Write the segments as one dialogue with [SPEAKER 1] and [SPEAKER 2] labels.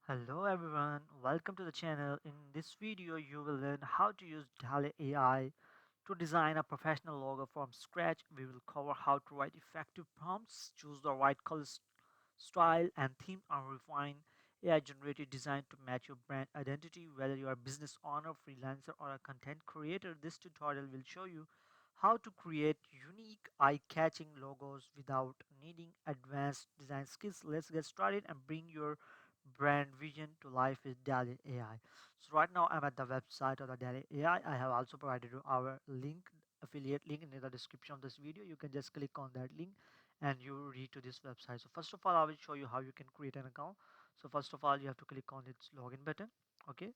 [SPEAKER 1] Hello everyone, welcome to the channel. In this video, you will learn how to use DALL-E AI to design a professional logo from scratch. We will cover how to write effective prompts, choose the right color style and theme, and refine AI generated design to match your brand identity. Whether you are a business owner, freelancer, or a content creator, this tutorial will show you how to create unique, eye-catching logos without needing advanced design skills. Let's get started and bring your brand vision to life with DALL-E AI. So right now I'm at the website of the DALL-E AI. I have also provided you our link, affiliate link in the description of this video. You can just click on that link and you read to this website. So first of all, I will show you how you can create an account. So first of all, you have to click on its login button. Okay,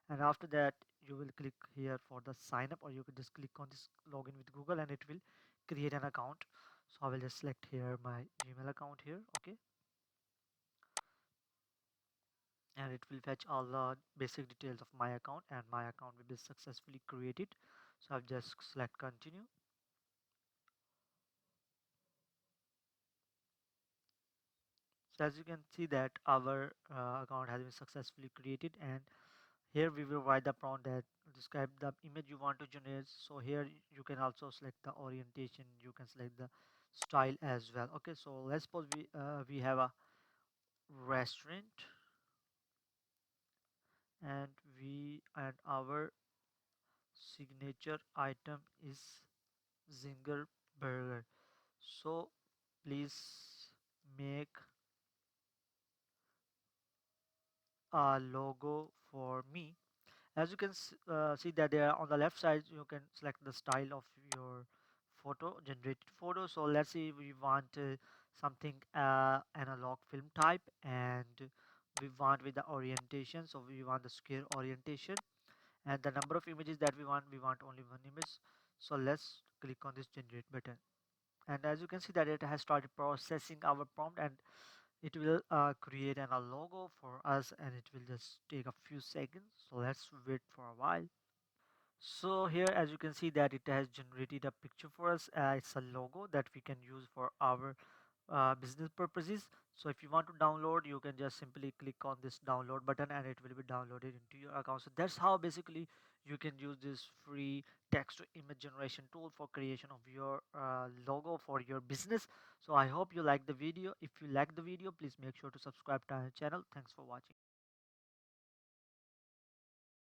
[SPEAKER 1] and after that you will click here for the sign up, or you can just click on this login with Google and it will create an account. So I will just select here my Gmail account here. Okay, and it will fetch all the basic details of my account, and my account will be successfully created. So I'll just select continue. So as you can see that our account has been successfully created, and here we will write the prompt that describe the image you want to generate. So here you can also select the orientation, you can select the style as well. Okay, so let's suppose we have a restaurant, and our signature item is zinger burger. So please make a logo for me. As you can see that there on the left side you can select the style of your photo, generated photo. So let's say we want something analog film type, and we want with the orientation, so we want the square orientation, and the number of images that we want only one image. So let's click on this generate button, and as you can see that it has started processing our prompt, and it will create a logo for us, and it will just take a few seconds. So let's wait for a while. So here as you can see that it has generated a picture for us. It's a logo that we can use for our business purposes. So if you want to download, you can just simply click on this download button and it will be downloaded into your account. So that's how basically you can use this free text to image generation tool for creation of your logo for your business. So I hope you like the video. If you like the video, please make sure to subscribe to our channel. Thanks for watching.